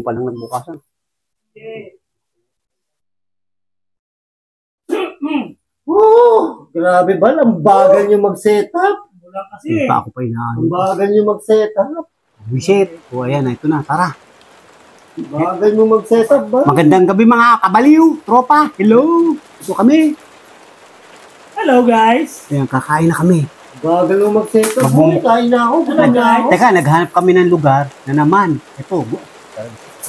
pa lang nagbukasan. Grabe ba? Ang bagal nyo mag-setup. Wala kasi. Pa ako pa inaano. Ang bagal nyo mag-setup. Visit. O ayan, ito na. Tara. Bagal nyo mag-setup ba? Magandang gabi mga kabaliw. Tropa. Hello. Ito kami. Hello guys. Ayan, kakain na kami. Bagal nyo mag-setup. Uy, kain na ako. Kain na ako. Teka, naghanap kami ng lugar na naman. Ito.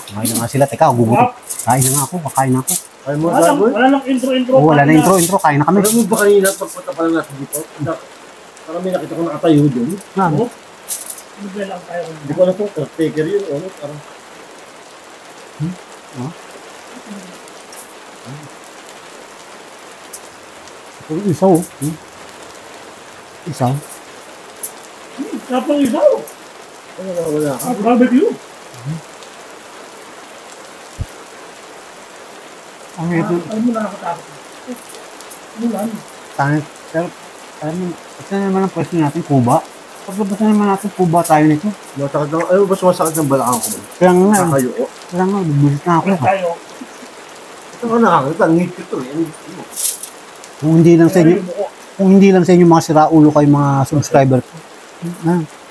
Kumain na nga sila. Teka, gugutom. Kain na nga ako. Kakain na ako. Ay mo, Saboy? Wala nang intro-intro. Oh, wala na intro. Kain na kami. Alam mo ba kanina, pagpunta pa lang natin dito? Parang may nakita ko nakatayo doon. Oo. Hindi lang tayo. Hindi ko alam kung caretaker yun. Ano, parang... Isaw. Isaw. Sarap ng isaw. Wala. Barbecue. Ang ito. Alam mo nakakatakot. Ano lang? Alam mo, ito naman ang pwesto natin, Kuba. Paglabas na naman natin, Kuba tayo nito. Masakit na, ayaw ba sumasakit ng balakang ko? Kaya nga, Nakayo. bubulit na ako. Tayo. Ito ka nakakita, ngiti ko eh. Kung hindi lang sa inyo mga siraulo kayo mga subscriber ko.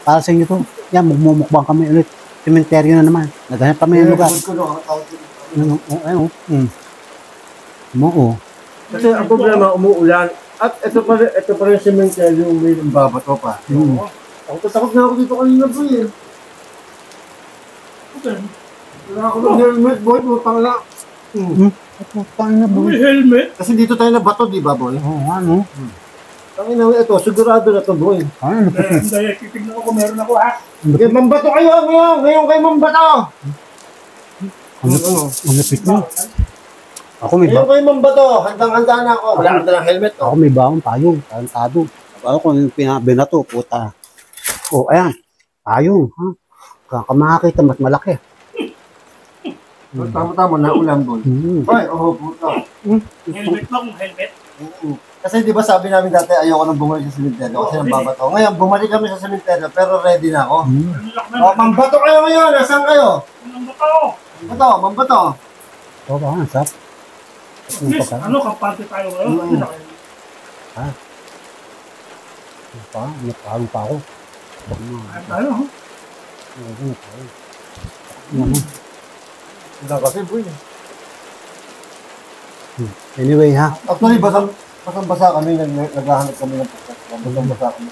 Para sa inyo to. Yan, magmumukbang kami ulit. Cementerio na naman. Naghanap kami ng lugar. Oo. Kasi ang problema, umuulan. At ito pa rin cementerio yung may babato pa. Ako takot na ako dito kanina bro eh. Wala ako ng helmet boy, butang na. Paano na May helmet. Kasi dito tayo nabato, di ba boy? Oo, ano? Tangin na ito, sigurado na to boy. Ano? Hindi, titignan ko kung meron ako ha. Okay, mambato kayo ngayon kayo mambato. Ang lapit mo. Ako may Ngayon kayo mambato, handang-handa na ako. Wala kang dalang helmet Ako may bawang payong, tarantado. Ano kung binato, puta. Oh, ayan. Payong, ha? Kamakakita, mas malaki. Tama-tama, naulan boy. Ay, puta. Helmet ba kung helmet? Kasi di ba sabi namin dati ayoko nang bumalik sa sementeryo kasi nang babato. Ngayon, bumalik kami sa sementeryo pero ready na ako. Mambato kayo ngayon, nasaan kayo? Mambato. Oo, ba? Ang sarap. Miss, kampante tayo ngayon. Napahalo pa ako. Tayo, ha? Hindi kasi boy. Anyway, ha? Actually, basang-basa kami, naghahanap kami ng pagkakas. Basang-basa kami.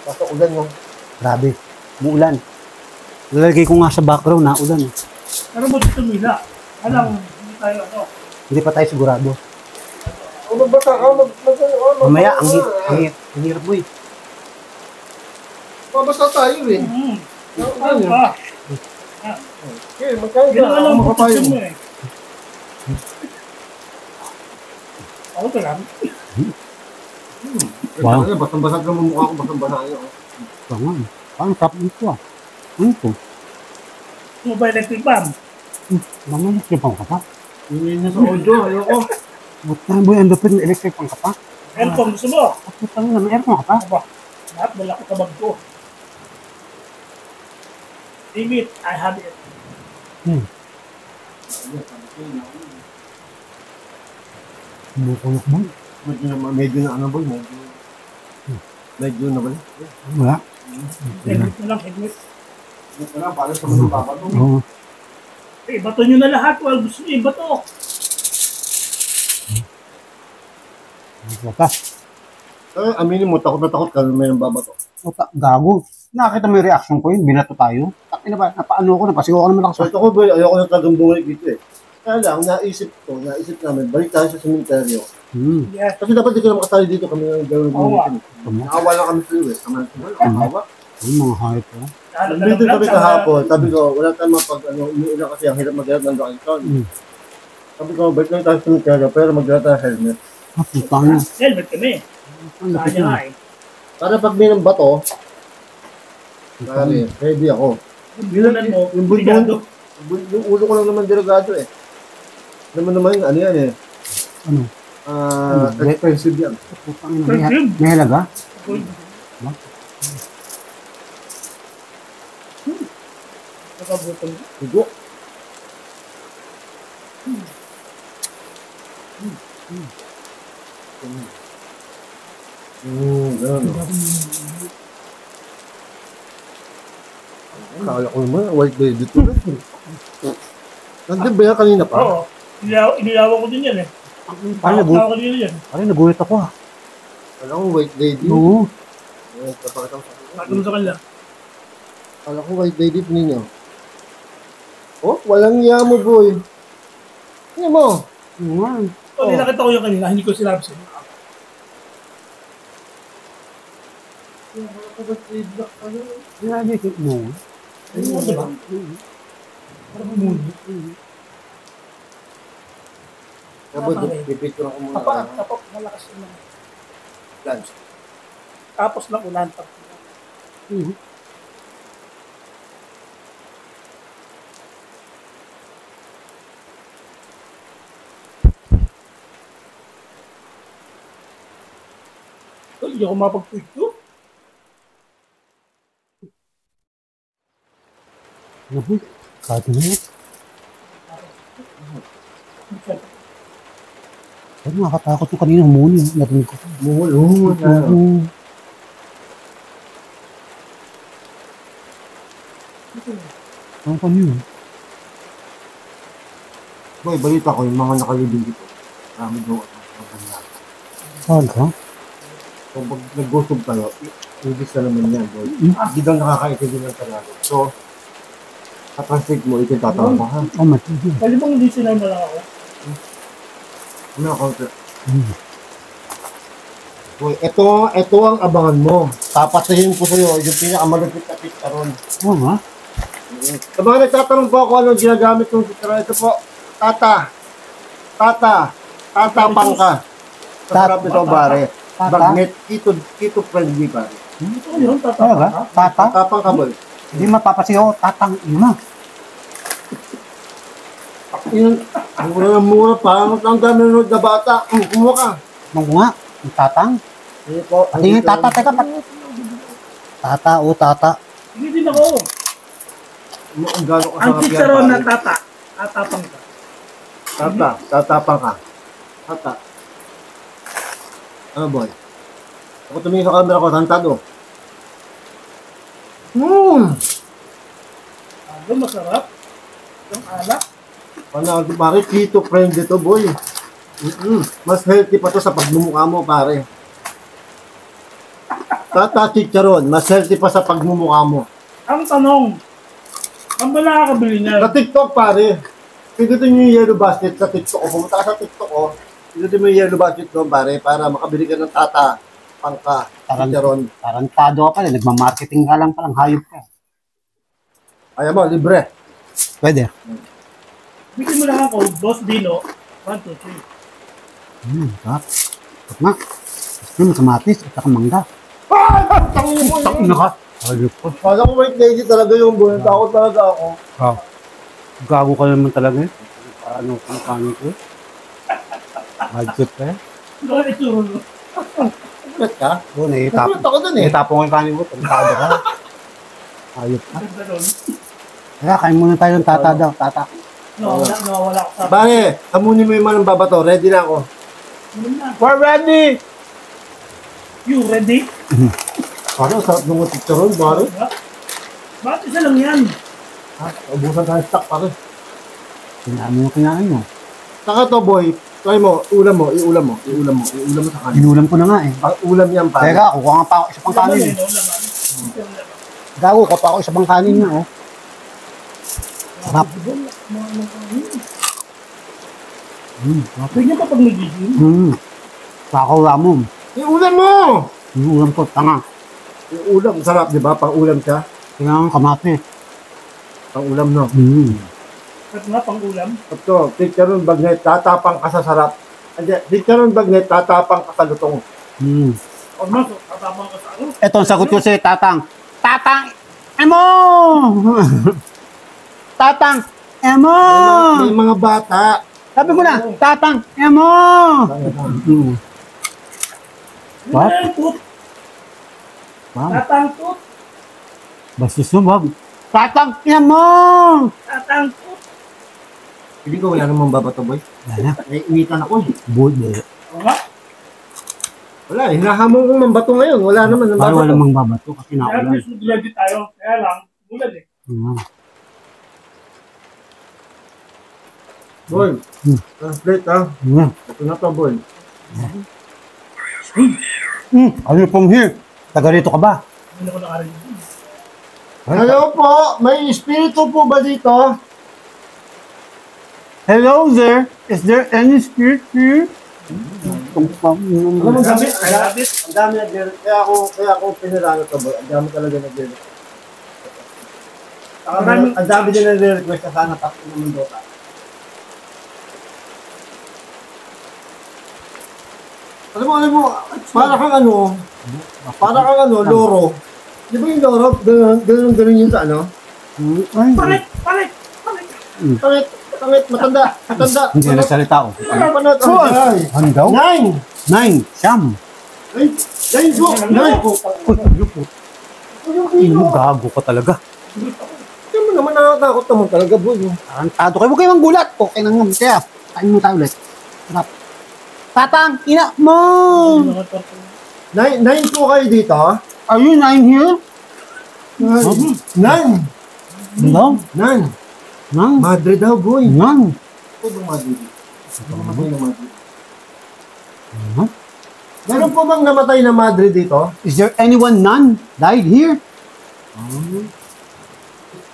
Basta ulan yung... Grabe. Muulan. Lalagay ko nga sa background na ulan. Pero mo dito mila. Alam, hindi tayo Hindi pa tayo sigurado. Kung magbasa ka, Mamaya, ang hirap mo eh. Mabasa tayo eh. Tayo ba? Okay, magkaya Hindi ka. na alam Ako mo makapayo. mo eh. Ako ka lang. Wow. Basang-basa ka mukha ko, basang-basa kayo. Tangan. Parang sarap nito ah. Ano ito? Mobile electric bomb. Mamaya, pang kapa. Hindi na sa audio, ayoko. Ba't na boy, ang dapat ng electric pang kapa? Aircon, gusto mo? Putang na, may aircon ka pa? Aba, lahat malaki kabag ko. Limit, I have it. Bumukulok mo. Medyo na ano boy, medyo na ba? Wala. Helmet na lang, helmet. Ito na, para sa mga babato. Oo. Eh, bato nyo na lahat. Wala gusto nyo, bato. Wala. Aminin mo, takot na takot ka may babato. Gago. Nakakita mo yung reaction ko yun, binato tayo. Takina ba, napaano ko, napasigaw ko naman ako So ito ko boy, ayoko na tagang bumalik dito eh. Kaya lang, naisip namin, balik tayo sa sementeryo. Yes. Kasi dapat di ka na makasali dito kami ng gawin dito. Nakawa lang kami sa US. Nakawa. Yung mga hype ko. Nandito kami kahapon. Sabi ko, wala tayong mapag, umuulan kasi ang hirap mag-help ng Dockington. Sabi ko, balik lang tayo sa sementeryo, pero mag-help tayo helmet. Putang na. Helmet kami. Kanya nga eh. Para pag may ng bato, ready ako. Bulan mo, Yung bulbon, yung ulo ko lang naman delegado eh. Naman, ano yan eh. Ano? Expensive yan. Putang na. May halaga? Pagkagutom. Dugo. Gano'n. Kala ko naman, white lady to. Nandiyan ba yan kanina pa? Oo. Inilawan ko din yan eh. Parang Tawag ko din yan. nagulat ako ah. Kala ko white lady. Oo. Kapakita ko sa akin. Tatanong sa kanila. Kala ko white lady po ninyo. Oh, walang iya mo, boy. Ano mo? So, nakita ko yung kanina. Hindi ko sinabi sa'yo. Grabe mo. Ano mo, diba? Parang mundo. Tapos, pipicture ko muna. Tapos, malakas yung mga. Lunch. Tapos ng ulan. Hindi ako mapag-picture. Kahit na yun. Ay, nakakatakot yung kanina humuni. Narinig ko. Muhul. Ano pa yun? Boy, balita ko yung mga nakalibing dito. Marami daw ang kanya. Saan ka? Kung pag nag-gusog tayo, English na naman yan, boy. Hindi daw nakakaintindi ng Tagalog. So, sa-translate mo, itatatawag mo, ha? Oh, matindi. Pwede bang hindi sila na lang ako? Ano, counter? Boy, ito ang abangan mo. Papatayin ko sa'yo yung pinakamalapit na picturon. Oo nga. Sa mga nagtatanong po ako anong ginagamit ng picturon, ito po, Tata Pangka. Masarap ito, pare. Tata? Bagnet, keto friendly, pare. Ano yun? Talaga? Tata? Tata Pangka, boy. Hindi mapapasiyo. Tatang ina. Ang mura, parang ang dami nanonood na bata. Kumuha ka. Mangko nga. Yung tatang. Sige po. Pati nga tata. Teka pa. Tata. O tata. Hindi din ako. Ang gano'n Ang kasarap yan, chicharon na pare. tata. Tatapang ka. Tata Pangka. Tata. Ano, boy? Ako tumingin sa camera ko, tantado. Ano, masarap. Yung alak. Panalo, pare, keto friendly to, boy. Mas healthy pa to sa pagmumukha mo, pare. Tata chicharon, mas healthy pa sa pagmumukha mo. Ang tanong, ang ba nakakabili niya? Sa TikTok, pare. Pindutin nyo yung yellow basket sa TikTok. O pumunta ka sa TikTok, o. Pindutin mo yung yellow basket doon, pare, para makabili ka ng Tata Pangka chicharon. Tarantado ka pala. Nagmamarketing ka lang palang. Hayop ka. Ayaw mo, libre. Pwede. Bigyan mo lang ako, Boss Dino. 1, 2, 3. Sarap. Sarap nga. Yung kamatis at saka mangga. Tangin mo Tang yun. ina ka. Hayop ka. Kala ko white lady talaga yung buhay. Takot talaga ako. Gago ka naman talaga eh. Paano kung kanin ko eh. Hagkot ka eh. Ano ito? Ulit ka? Oo, Nagulat naitapon. ako dun eh. Naitapon ko yung kanin mo. Tarantado ka. Hayop ka. Ganda nun. Kaya kain muna tayo ng tata daw. Tata. Nawawala ako sa... Pare, hamunin mo yung manang babato. Ready na ako. Ano na? We're ready! You ready? Pare, ang sarap ng chicharon, pare. Bakit isa lang yan? Ha? Ubusan tayo stock, pare. Sinami yung kinain mo. Saka to, boy. Try mo, iulam mo sa kanin. Inulam ko na nga eh. Ang ulam yan, pare. Teka, kukuha nga pa ako isa pang kanin. eh. Gago ka pa ako isa pang kanin niya oh. Sarap. Sarap. Pwede ka pag nag-gym? Kakawala mo. Iulam mo! Inulam ko, tanga. Iulam, sarap, di ba? Pang-ulam siya. Kailangan kamatis. Pang-ulam, no? At nga, pang-ulam. Ito, chicharon bagnet, tatapang ka sa sarap. Hindi, chicharon bagnet, tatapang ka sa lutong. O mas, tatapang ka sa ano? Ito ang sagot ko sa'yo, Tatang. Tatang! Emo! Tatang! Emo! May mga bata. Sabi ko na, Tatang! Emo! What? Ano yan, tut? Wow. Tatang tut? Bastos mo, wag. Tatang ina mo! Tatangkot. Hindi ko wala namang babato, boy. Wala na. Naiinitan ako. Buti. Oo nga. Wala, hinahamon kong mambato ngayon. Wala naman ng Parang babato. walang mangbabato kasi Kaya naulan. gusto din tayo. Kaya lang, bulad eh. Boy, translate ha. Ito na to, boy. Ano pong here? Taga rito ka ba? Hindi ko nakarinig. Hello po, may espiritu po ba dito? Hello there. Is there any spirit here? Alam mo, Rabbit, ang rabbit. dami nag-direct. Kaya ako pinirano to, boy. Ang dami talaga nag-direct. Ang dami din nag-request na sana tapos naman Dota. Alam mo, para kang loro. Di ba yung loro? Ganun yun sa ano? Palit, palit, palit. Pangit, matanda. Hindi na salita ko. Panood, ay. Ano daw? 9! 9. Siyam. Ay, 9 po! 9 po! Ano gago ka talaga? Hindi mo naman nakatakot naman talaga, boy. Tarantado kayo. Huwag kayo manggulat. Okay lang naman. Kaya, kain mo tayo ulit. Sarap. Tatang, ina mo! 9 po kayo dito? Are you 9 here? 9! Ano? 9! Nang? Madre daw, boy. Nang? Ito ba Madre? Namatay na Madre. Ano? Meron po bang namatay na Madre dito? Is there anyone none died here?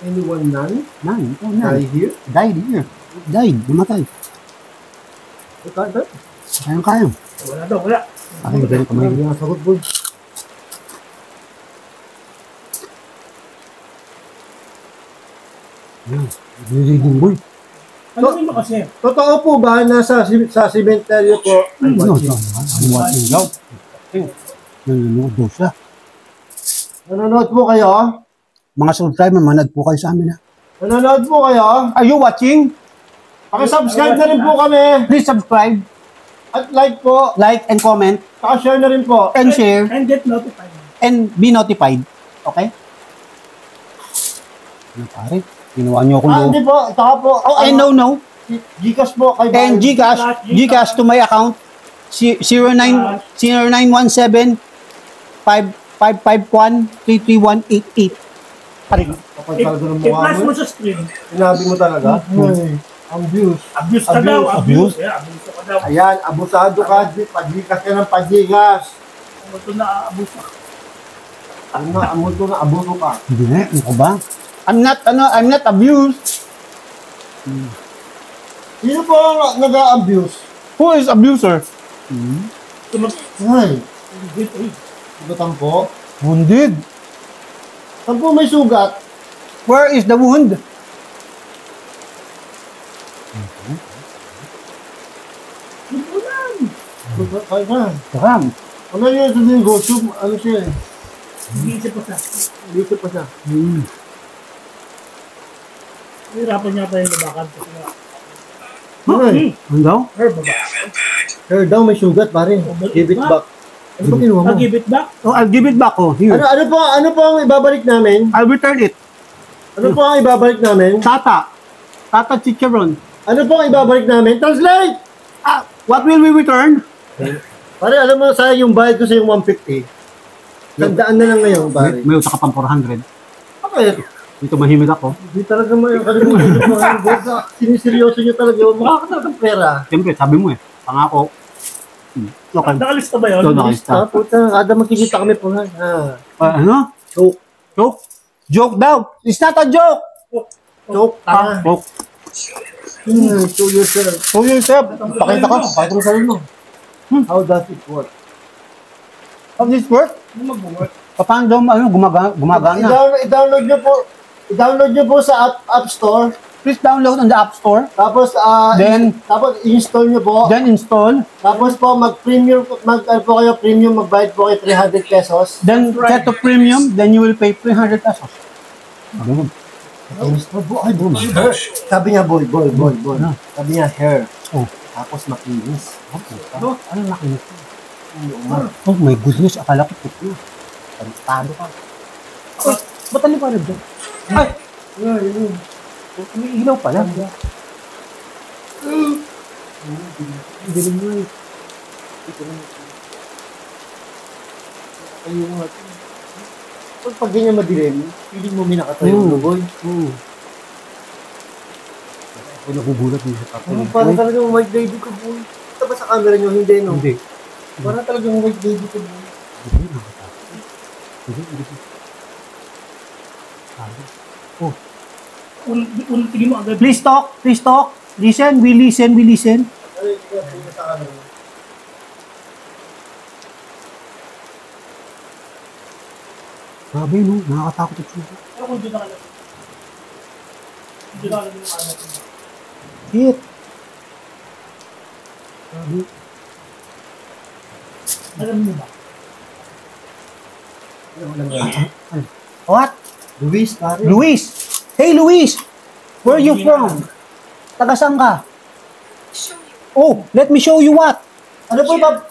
Anyone none? None. Oh, Die none. here? Died here. Died. Namatay. Ito. Kaya. Wala daw, wala. Akin, ganito kamay. Hindi nga sagot, boy. Reading boy. Ano mo kasi? Totoo po ba na sa sementeryo po? Ano? I'm watching daw. Nanonood daw siya. Nanonood po kayo? Mga subscriber, manad po kayo sa amin ha. Nanonood po kayo? Are you watching? Pakisubscribe na rin po kami. Please subscribe, At like po. like, and comment, Pakashare na rin po. and share, And get notified. and be notified. Okay? Ano pare? Ginawa niyo akong Hindi po. Saka po. Oh, and no. Gcash po kay And Barry. Gcash to my account, 0917 551 33188. Pare, Kapag talaga ng mukha I-flash mo. mo sa screen. Sinabi mo talaga. Ay, abuse. Abuse ka daw, abuse. Yeah, abuse ka daw. Ayan, abusado ka. Pagikas ka ng pagikas. Ano ito na abuse ka? Amol ko na abuso ka. hindi na, ano ka ba? I'm not abused. Sino po ang nag-a-abuse? Who is abuser? Ay, Dito eh. butang po. Wounded. Saan po may sugat? Where is the wound? Ay na. Sakam. Ano yun sa linggo? Ano siya eh? Hindi pa siya. Dito pa siya. Hirapan niya pa yung labakan. Kasi nga, Ay, Ano daw? herb ba? sir daw may sugat pare. Give it back. Ano ba kinuha mo? Give it back? Oh, I'll give it back. Oh, here. Ano po ang ibabalik namin? I'll return it. Ano po ang ibabalik namin? Tata. Tata Chicharon. Ano po ang ibabalik namin? Translate! What will we return? Pare, alam mo sa yung bayad ko sa yung 150. Tandaan na lang ngayon, pare. May utak ka pang 400. Bakit? Dito mahimig ako. Hindi talaga mo yung kalimutan nyo. Siniseryoso nyo talaga yun. Mukha ka talagang pera. Siyempre, sabi mo eh. Pangako. Okay. Nakalista ba yun? Ito, nakalista. Puta, kada magkikita kami po nga. Ano? Joke. Joke? Joke daw. It's not a joke. Joke. Joke. Show yourself. Show yourself. Pakita ka. Pakita mo sarili mo. How does it work? How this work? Ano mag-work? Paano daw gumagana? I-download nyo po sa App Store. Please download on the App Store. Tapos, tapos i-install nyo po. Then install. Tapos po, mag-premium, magbayad po kayo 300 pesos. Then set to premium. Then you will pay 300 pesos. Ganun. Sabi niya, boy. Sabi niya, hair. Oh. Tapos makinis. Ano nakinis? Oh my goodness. Akala ko puto. Pantado ka. Ba't ano pa rin doon? Ay! Yun. May ilaw pala. Dilim mo eh. Ayun nga. Pag ganyan madilim, feeling mo may nakatayo Oo. na boy. Oo. Ako nagugulat din sa tapo. Parang talagang white lady ko boy. Kita ba sa camera nyo? Hindi no? Hindi. Parang talagang white lady ko boy. Hindi, nakakatakot. Hindi. Tingin mo agad. Please talk. Listen, we listen. Ano yung tingnan sa camera? Grabe no, nakakatakot at suso. Pero kung dito ka lang. Dito ka lang yung ano. Shit. Grabe. Alam mo ba? What? Luis, pare. Luis! Hey Luis! Where are you from? Taga saan ka? Oh, let me show you what? Ano po ba?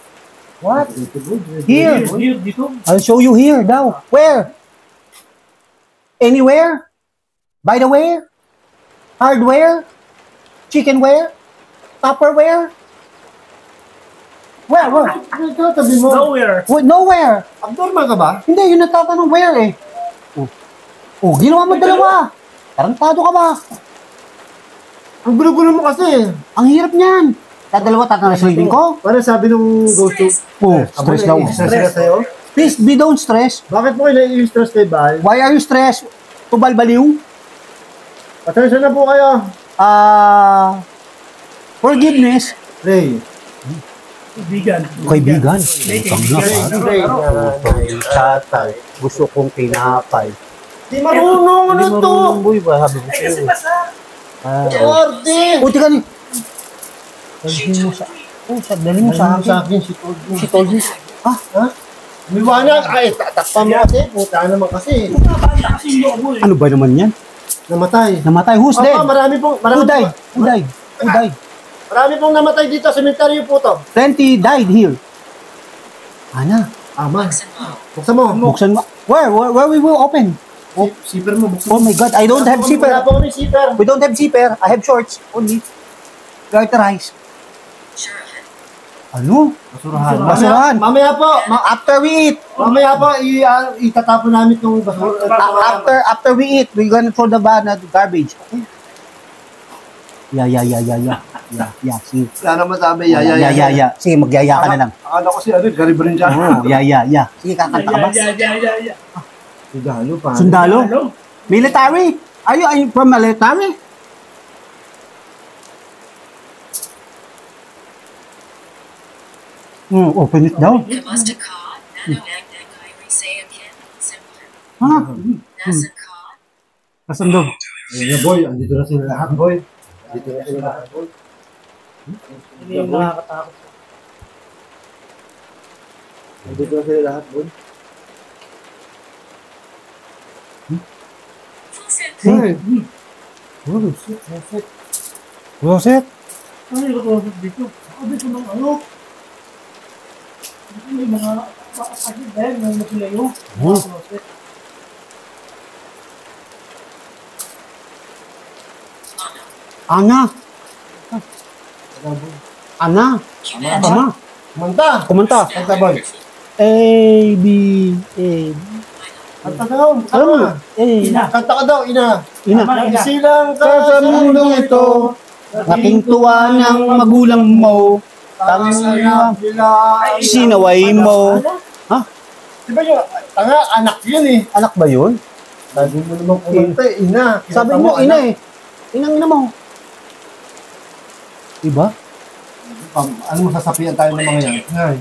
What? Ito boy. Here. Dito. I'll show you here daw. Where? Anywhere? By the way? Hardware? Chickenware? Tupperware? Where? Ano ito? Tabi mo. Nowhere. Wait, nowhere. Abnormal ka ba? Hindi, yun natatanong where eh. Oh, ginawa mo dalawa. Tarantado ka ba? Ang gulo-gulo mo kasi. Ang hirap niyan. Dalawa tatanong ko. Para sabi nung ghost to. Oh, stress daw. Stress sila sa'yo. Please, don't stress. Bakit mo kayo nai-stress kay Bal? Why are you stressed? Tubalbaliw? Atensyon na po kayo. Forgiveness. Ray. Kaibigan. Kaibigan. Ray. Tatay. Gusto kong tinapay. Di marunong ano to. Boy, ba? Sabi ko Ay, kasi sa'yo. basa. Orte. Buti ka ni. Dalhin mo sa... Oh, dalhin mo sa Sa akin. akin si Todd. Si Tolby. Ah, Ha? Liwanag. Ay, tatakpan mo kasi. Puta naman kasi. Nakakanta kasi yung loob mo eh. ano ba naman yan? Namatay. Namatay. Who's dead? Marami pong, Who died? Who died? Who died? marami pong namatay dito sa cemetery po to. Plenty died here. Ana, Ama. Buksan mo. buksan mo. Where we will open? Zipper mo, buksan Oh my God, I don't have Wala zipper. po kami zipper. We don't have zipper. I have shorts only. Garterized. Ano? Basurahan. Basurahan. Mamaya po. After we eat. Mamaya po, itatapon namin itong basura. After we eat, we're gonna throw the garbage. Okay? Yeah. Sige. Wala naman sabi, Yeah. Sige, magyaya ka na lang. Akala ko si Gary Brin dyan. Oh, yeah. Sige, kakanta ka ba? Yeah. Sundalo pa. Sundalo? Ano? Military? Are you from military? Open it daw. Ha? Nasaan daw? Ayun na boy, andito na sila lahat boy. Andito na sila lahat boy. Hindi yung nakakatakot. Andito na sila lahat boy. Oh, shit. Closet? Ano yung katulog dito? Sabi ko ng ano? Dito may mga pakasagin dahil may napilayo. Oh. Ana. Ana. Tama. Manta! Kumanta. Kanta boy. A, B, A. Kanta ka daw. Alam mo? A. Kanta ka daw, ina. Ina. Silang ka sa mundong ito. Naking tuwa ng magulang mo. Tanga Sinaway mo. Ha? Di ba yung tanga, anak yun eh. Anak ba yun? Sabi mo naman kumanta eh, ina. Sabi mo, ina eh. Inang ina mo. Diba? Ano masasapian tayo ng mga yan? Ay.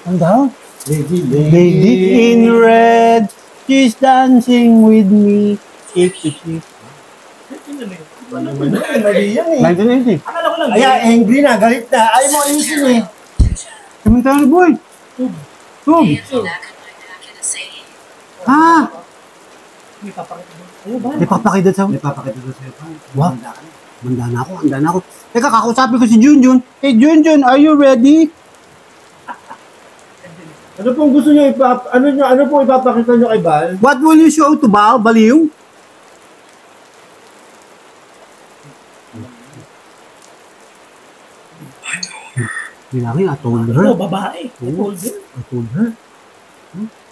Ang daw? Lady Lady in red, she's dancing with me. Shake. Mali yan eh. 1980. Akala ko lang. Ay, angry na, galit na. Ayaw mo ayusin eh. Cemetery boy. Tug. Ah, May papakita doon. Ayaw ba? may papakita sa... Ipapakita ko sa'yo pa. Wow. Handa na ako. Teka, kakausapin ko si Junjun. Hey Junjun, are you ready? Ano pong gusto nyo ano pong ipapakita nyo kay Bal? What will you show to Baliw? Bilangin, I told Ano, her. babae. I told her. I told her.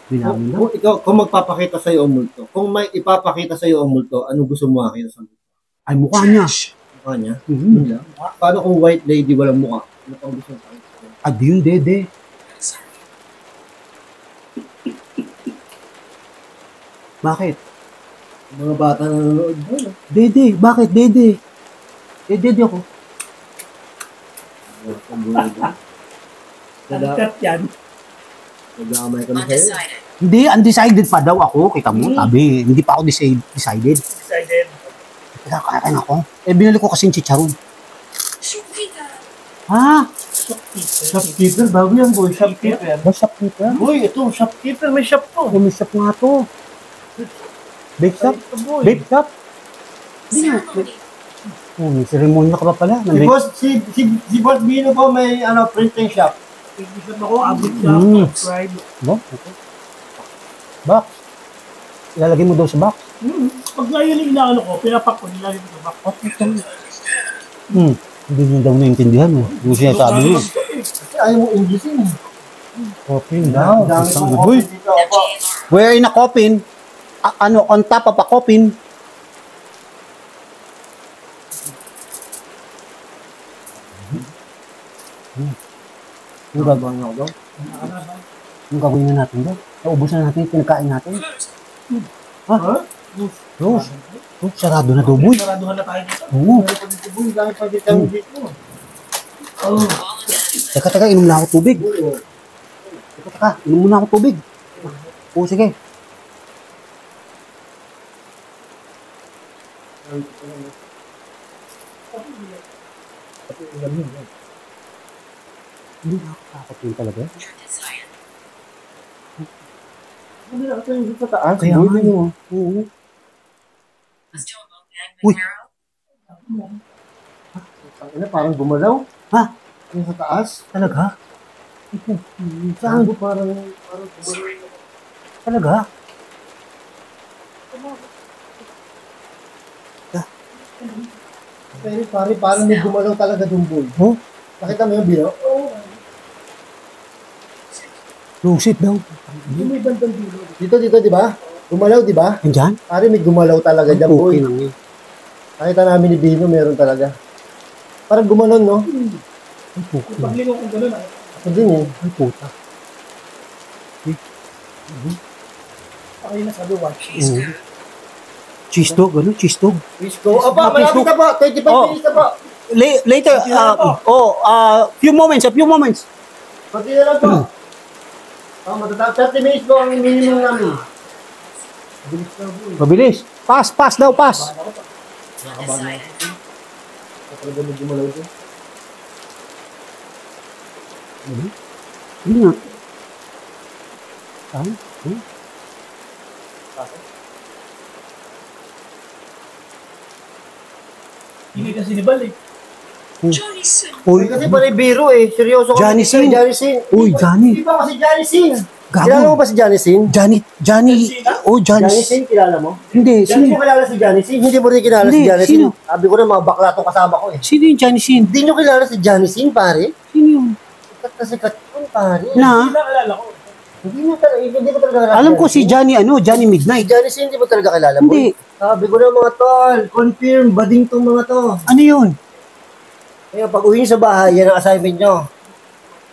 Bilangin daw. Kung ikaw, kung magpapakita sa'yo ang multo, kung may ipapakita sa'yo ang multo, ano gusto mo makita sa multo? Ay, mukha niya. Mukha niya? Mhm. Yun lang. Paano kung white lady walang mukha? Ano pang gusto mo makita sa'yo? Adi yung dede. Bakit? Mga bata na nanonood doon. Dede. Bakit dede? Dede ako. Uncut yan. Nagdamay kami sa'yo. Hindi, undecided pa daw ako. Kita mo, sabi, hindi pa ako decided. Decided. Kakain ako. Eh, binili ko kasi yung chicharon. Ha? Shopkeeper, bago yan boy. Shopkeeper. Ba, shopkeeper? Boy, ito, shopkeeper. May shop to. May shop nga to. Bake shop? Ito, boy. Bake shop? Hindi nga. Oh, may seremonya ka pa pala. Si Boss, si Boss Bino po may printing shop. Pag-isip ako, abot siya. Subscribe. Ba? Okay. Box. Ilalagay mo daw sa box. Pag ngayon yung inaano ko, pinapak ko, nilalagay ko sa box. Hindi niya daw naintindihan. Yung sinasabi niya. Kasi ayaw mo Englishin. Coffin daw. Dami Isang kong guboy. coffee dito. Opo. Where in a coffin? On top of a coffin? Yung gagawin ako daw? Yung gagawin na natin daw? Naubos na natin yung pinagkain natin? Ha? Rose? Oh, sarado na daw, boy. Saraduhan na tayo dito. Oo. Boy, dami pa dito kami dito. Teka, inom na ako tubig. Teka, inom muna ako tubig. Oo, sige. Hindi nakakatakot yun talaga. Hindi na ito yung sa taas. Kaya nga yun. Oo. Uy. Parang gumalaw. Ha? Yung sa taas. Talaga? Saan po parang gumalaw. Talaga? Pero parang may gumalaw talaga doon boy. Oh? Nakita mo yung bino? Lusit daw. Yung may bandang dilo. Dito, di ba? Gumalaw, di ba? Nandyan? Pare, may gumalaw talaga dyan, boy. Okay lang yun. Nakita namin ni Bino, meron talaga. Parang gumanon, no? Ay, puta. Paglingo kong gano'n, ay. Ako din, eh. Ay, puta. Ako yung nasabi, watch. Cheese dog, ano? Cheese dog. Wisco. Aba, malapit na po. 25 Oh. minutes na po. Later, few moments. Pati na lang po. Matatapos 30 minutes po ang minimum namin. Bilis na, boy. Mabilis. Pass daw, pass. Talaga may gumalaw dyan. Hindi nga. Saan? Hindi kasi ni Bal, eh. Uy, Kasi pala biro eh. Seryoso ka. Johnny Sin. Johnny Sin. Uy, Johnny. Di ba kasi Johnny Sin? Gago. Kilala mo ba si Johnny Sin? Johnny. Oh, Johnny. Johnny Sin, kilala mo? Hindi, Hindi sino? mo kilala si Johnny Sin? Hindi mo rin kilala Hindi, si Johnny Sin? sino? Sabi ko na mga bakla itong kasama ko eh. Sino yung Johnny Sin? Hindi nyo kilala si Johnny Sin, pare? Sino yun? Sikat na sikat yun, pare. Na? Hindi na alala ko. Hindi mo talaga kilala. Alam ko si Johnny, Johnny Si Midnight. Johnny Sin, hindi mo talaga kilala mo? Hindi. Sabi ko na mga tol, confirm, bading tong mga to. Ano yun? Kaya pag uwi nyo sa bahay, yan ang assignment nyo.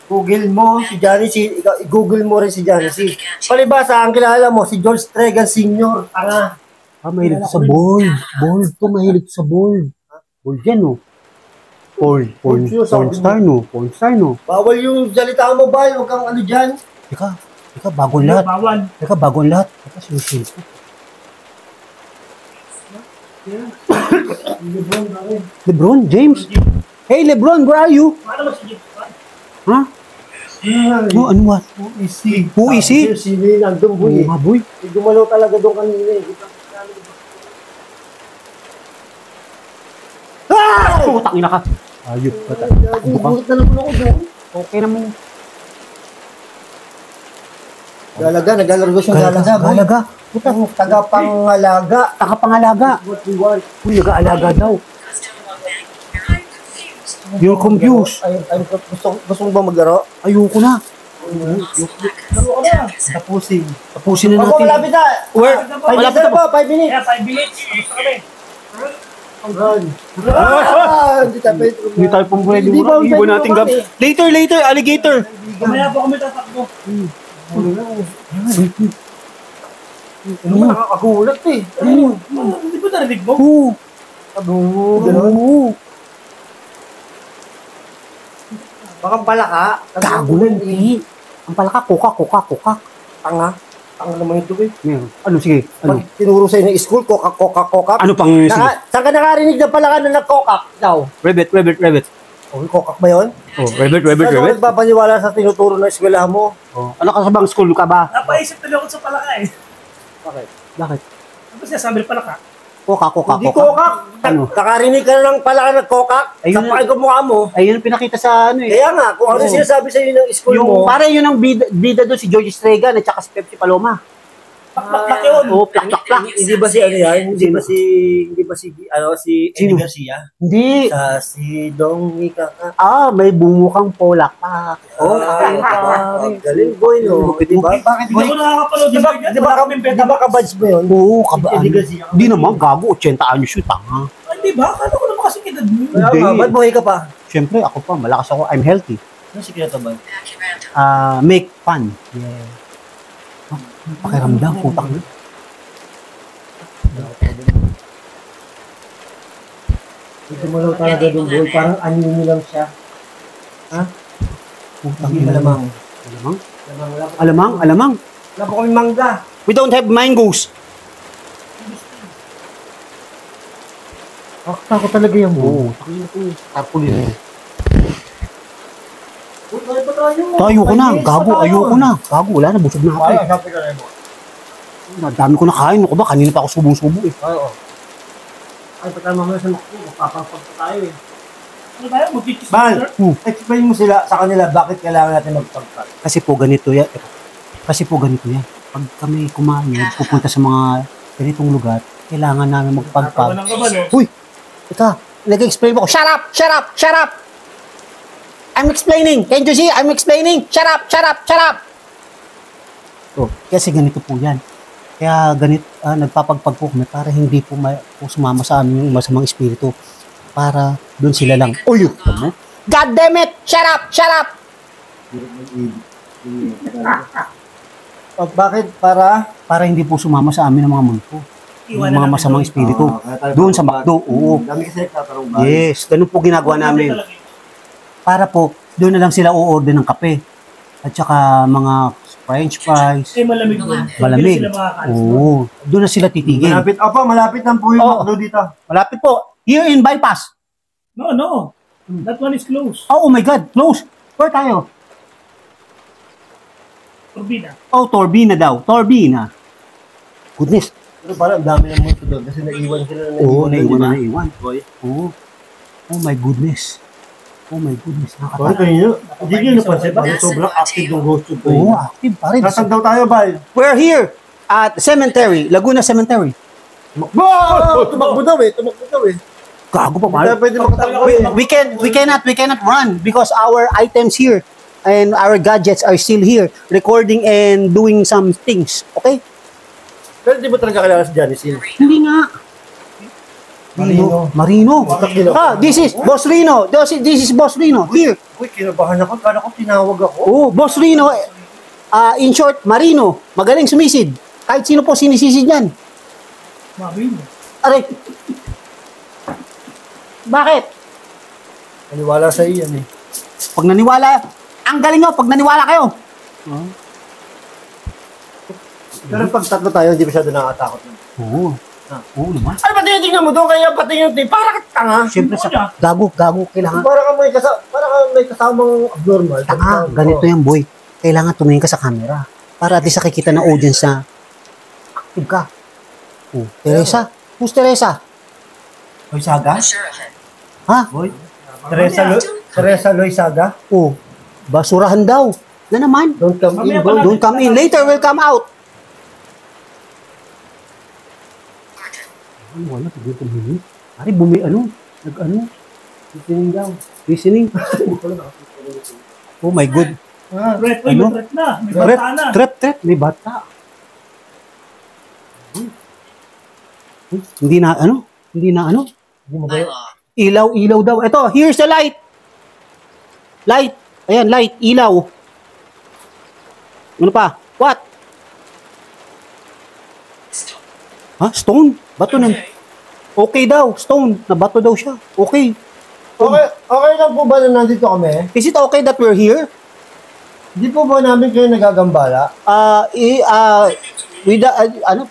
Google mo si Johnny Sin, ikaw, i-google mo rin si Johnny Sin. Palibasa, ang kilala mo, si George Tregan Sr. Tanga. Mahilig sa ball. Ball to, mahilig sa ball. Ball yan, no? Porn star, no? Bawal yung salita mo ba? Huwag kang ano dyan. Teka, bagong lahat. Bawal. Teka, bagong lahat. Teka, sinusin ko. LeBron James? Hey, LeBron, where are you? Paano mas sige? Ha? No, ano what? Who is he? Who is he? Si nandun, boy. Oo nga, boy. Gumalaw talaga doon kanina eh. Ah! Putang ina ka. Ayop ka ta. Bukat na lang ako doon. Okay naman. Galaga, naglalaro siyang galaga, boy. Galaga. Putang tagapangalaga. Takapangalaga. What we want. Uy, nag-aalaga daw. You're confused. Gusto mo ba maglaro? Ayoko na. Laro ka na. Tapusin na Ako, natin. malapit na. Where? Malapit na po, 5 minutes. Kaya 5 minutes. Kamusta kami? Hindi tayo pwede. Hindi tayo pong pwede. Hindi ba, Iwan pwede natin mo gab. Later, alligator. Mamaya po kami tatakbo. Ano mo, nakakagulat eh. Hindi ba narinig mo? Oo. Gano'n. Oo. Baka pala ka. Gago na, hindi. Ang pala ka, kuka. Tanga. Tanga naman ito eh. Meron. Ano, sige. Ano? Pag tinuro sa'yo ng school, kokak. Ano pang, sige. Saan ka nakarinig na pala ka na nagkokak daw? Rabbit. Oh, kokak ba yun? Oh, rabbit. Saan ako nagpapaniwala sa tinuturo ng eskwelahan mo? Oh. Ano ka sa bang school ka ba? Napaisip tuloy ako sa palaka eh. Bakit? Ano ba siya sabi ng palaka? Kuka. Hindi kokak. Ano? Nakarinig ka na lang pala ka nagkokak. Ayun Sa na. pakay ko mukha mo. Ayun ang pinakita sa ano eh. Kaya nga, kung ano Oo. sinasabi sa'yo ng school Yung, mo. pare yun ang bida doon, si George Estrega at saka si Pepsi Paloma. Plak yun. Oo, plak. Hindi ba si ano yan? Hindi ba si Sino? Eddie Garcia? Hindi. Sa si Dong Ikaka. May bungo kang polak pa. Galing boy, no? Di ba? Bakit Hindi ako nakakapanood. Di ba ka-badge mo yun? Oo, kabaan. Eddie Garcia. Hindi naman, gago, 80 anyos yun, tanga. Hindi ba? Kala ko naman kasi edad mo. Kaya Hindi. nga, ba't buhay ka pa? Siyempre, ako pa, malakas ako, I'm healthy. Ano sikreto ba? Make fun. Yeah. Pakiramdam, putak na. Ito mo lang talaga doon boy. Parang anyo lang siya. Putang Hindi ina. malamang. Alamang. Wala po kami mangga. We don't have mangoes. Takot talaga yan Oo, takina ko. Tarpulin. Tayo pa tayo. Ayoko na, gago, ayoko na. Gago, wala na, busog na ako. Ay, sabi ka na mo. Ang dami ko nakain, ako ba? Kanina pa ako subong-subo eh. Oo. Ay, pagka mamaya sa makto, magpapagpag pa tayo eh. Ano tayo? Magkikis. Bal, explain mo sa kanila bakit kailangan natin magpagpag. Kasi po ganito yan. Pag kami kumain, pupunta sa mga ganitong lugar, kailangan namin magpagpag. Tawanan ka ba, no? Uy! Ika, nag-explain mo ako. Shut up! I'm explaining! Can't you see? I'm explaining! Shut up! Oh, kasi ganito po yan. Kaya nagpapagpag po kami para hindi po, po sumama sa amin yung masamang espiritu. Para doon sila lang. Uy! God damn it! Shut up! Bakit? Para Para hindi po sumama sa amin ang mga multo. Yung Iwanan mga namin masamang doon. espiritu. Doon sa McDo, oo. Dami kasi nagtatanong ba? Yes, ganun po ginagawa namin. Para po, doon na lang sila o-order ng kape. At saka mga french fries. Kasi malamig doon. Malamig. Hindi sila makakaalis doon. Oo. Doon na sila titigil. Malapit lang po yung Oo. McDo dito. Malapit po. Here in Bypass. No. That one is closed. Oh my God. Close. Where tayo? Turbina. Oh, Torbina daw. Torbina. Goodness. Pero parang ang dami ng multo doon kasi naiwan sila na Oo, naiwan di ba? na naiwan. Boy. Oo. Oh my goodness. Sorry Nakakata. kanina. Hindi nyo napansin. Parang sobrang active yung ghost tube ko. Oo, active pa rin. Nasaan daw tayo, Bal? We're here at Cemetery, Laguna Cemetery. Tumakbo daw eh. Gago pa, Hindi pare. tayo pwede makatakbo eh. We cannot run because our items here and our gadgets are still here recording and doing some things. Okay? Pero di ba talaga kailangan si Janice? Hindi nga. Marino. This is Boss Rino. This is Boss Rino. Here. Uy, kinabahan ako. Kala ko tinawag ako. Oh, Boss Rino. In short, Marino. Magaling sumisid. Kahit sino po sinisisid yan. Mabin. Aray. Bakit? Naniwala sa iyo yan eh. Pag naniwala, ang galing nyo, pag naniwala kayo. Pero pag tatlo tayo, hindi masyado nakakatakot. Oo. Oo naman. Ay, pati yung tingnan mo doon, kaya pati yung tingnan. Para ka tanga. Siyempre sa gago, kailangan. Para ka may kasamang abnormal. Ganito yan, boy. Kailangan tumingin ka sa camera. Para at least nakikita ng audience na active ka. Oh, Teresa? Who's Teresa? Loy Saga? Ha? Boy? Teresa Loy Saga? Oh, basurahan daw. Na naman. Don't come in, boy. Don't come in. Later will come out. Wala, tigil tumingin. Pare, Listening daw. Listening. Oh my God. Threat, uy, Ano? may threat na. May Trap, bata na. trap. May bata. Hindi na ano? Hindi mo ba? Ilaw daw. Ito, here's the light. Light. Ayan, light. Ilaw. Ano pa? What? Ha? Stone? Bato na. Okay daw. Stone. Nabato daw siya. Okay. Okay lang po ba na nandito kami? Is it okay that we're here? Hindi po ba namin kayo nagagambala? With the, ano?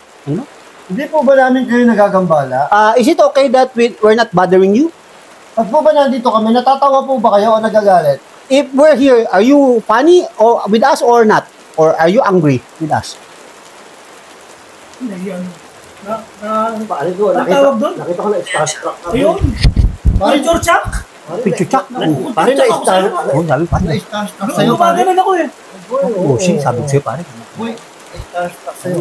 Hindi po ba namin kayo nagagambala? Is it okay that we're not bothering you? Pag po ba nandito kami, natatawa po ba kayo o nagagalit? If we're here, are you funny or with us or not? Or are you angry with us? Hindi, ano. Paano doon? Ang tawag doon? Nakita ko na starstruck ako. Ayun. Picture check. Picture check. Pare na star. Oh, sabi pa. Na-starstruck sa'yo, pare. Gumaganon ako eh. Oh, shit, sabi ko sa'yo, pare. Uy, starstruck sa'yo.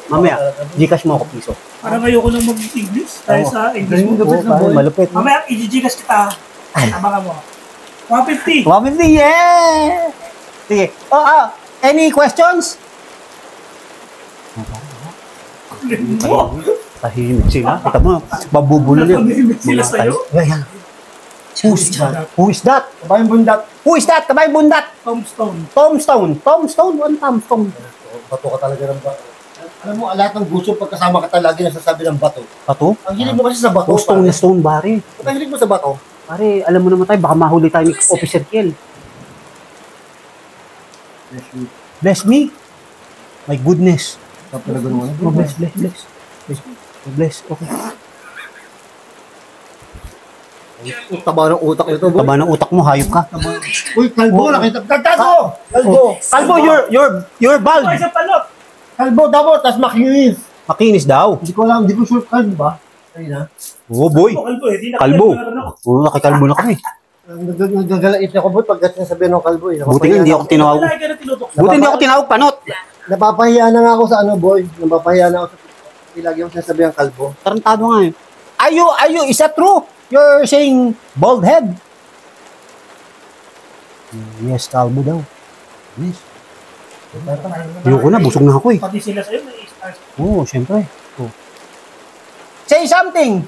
Mamaya, Gcash mo ako piso. Parang ayoko nang mag-English dahil sa English mo. Oh, pare, malupit. Mamaya, i-Gcash kita. Abangan mo. 150. 150, yeah! Sige. Any questions? Tahimik sila. Kita mo, babubulol yun. Tahimik sila sa'yo? Yan. Who is that? Kabayang bundat. Who is that? Kabay bundat. Tombstone. Tombstone. Tombstone? One tombstone. Bato ka talaga ng bato. Alam mo, lahat ng gusto pagkasama ka talaga nasasabi ng bato. Pato? Ang hilig mo kasi sa bato. Oh, stone na stone, pare. Ang hilig mo sa bato. Pare, alam mo naman tayo, baka mahuli tayo ni Officer Kiel. Bless me. My goodness. Talaga naman. Oh, bless. Bless. Okay. Taba ng utak ito, boy. Taba ng utak mo, hayop ka. Uy, kalbo, nakita. Kalbo! Kalbo, you're bald. Ay, sa palot. Kalbo, dapat, tas makinis. Makinis daw. Hindi ko alam, hindi ko sure kalbo ba? Ayun na. Oh, boy. Kalbo eh. Di na Kalbo. meron ako. Oh, nakikalbo na kami. Nagagalait ako, boy, pagkat nasabihan ng kalbo. Buti nga, hindi ako tinawag. Wala ka na tinutok. Buti hindi ako tinawag panot. Napapahiya na nga ako sa ano, boy. Napapahiya na ako sa ilagi yung sinasabi ang kalbo. Tarantado nga eh. Are you, is that true? You're saying bald head? Yes, kalbo daw. Yes. Ayoko na, busog na ako eh. Pati sila sa'yo, may stars. Oo, syempre. Oh. Say something!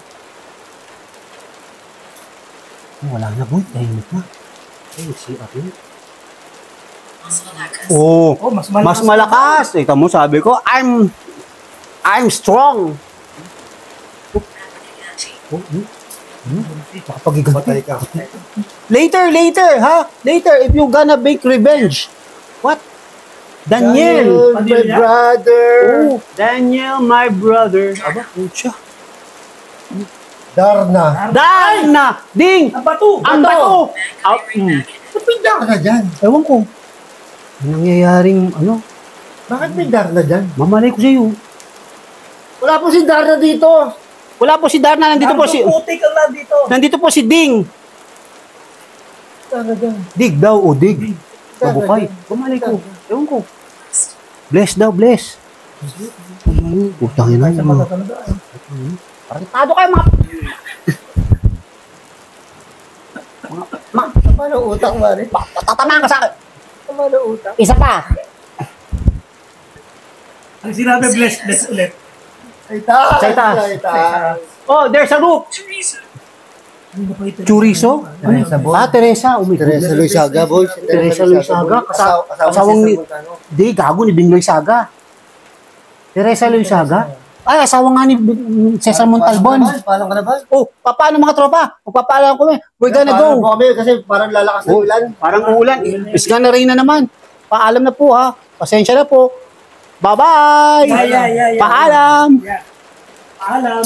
Oh, wala na, boy. Tahimik na. Ay, si Arin. Oh, Oh, mas malakas. mas malakas. Ikaw mo, sabi ko, I'm strong. Oh, Patay ka. Later, ha? Later, if you gonna make revenge. What? Daniel. My brother. Oh, Daniel, my brother. Aba, pucha. Darna. Darna! Ding! Ang bato. Ang bato! Ba't may Darna dyan? Ewan ko. Ang nangyayaring, ano, Bakit may Darna dyan? mamalay ko sa'yo. Wala po si Darna dito. Wala po si Darna, nandito po si... Putik ang nandito. Nandito po si Ding. Darna dyan. Dig daw, o dig. Mabukay. Mamalay ko. Ewan ko. Bless daw, bless. Utang yun na. Parantado kayo mga... Paano utak, Mari? Tatamaan ka sa akin. Paano utak? Isa pa. Ang sinabi, bless ulit. Ay, taas. Sa itaas. Ay, taas. Oh, there's a roof. Chorizo? Teresa, boy. Teresa. Oh my God. Teresa Luisaga, boy. Teresa Luisaga. Asawang ni... Di, gago ni Bing Luisaga. Teresa Luisaga. Ay, asawa nga ni Cesar Montalbon. Paano ka na ba? Oh, paano mga tropa? Magpapaalam kami. We're gonna go. Kami kasi parang lalakas na Oh, ulan. parang uulan. Is gonna rain na naman. Paalam na po ha. Pasensya na po. Bye-bye. Yeah. Paalam. Yeah. Paalam.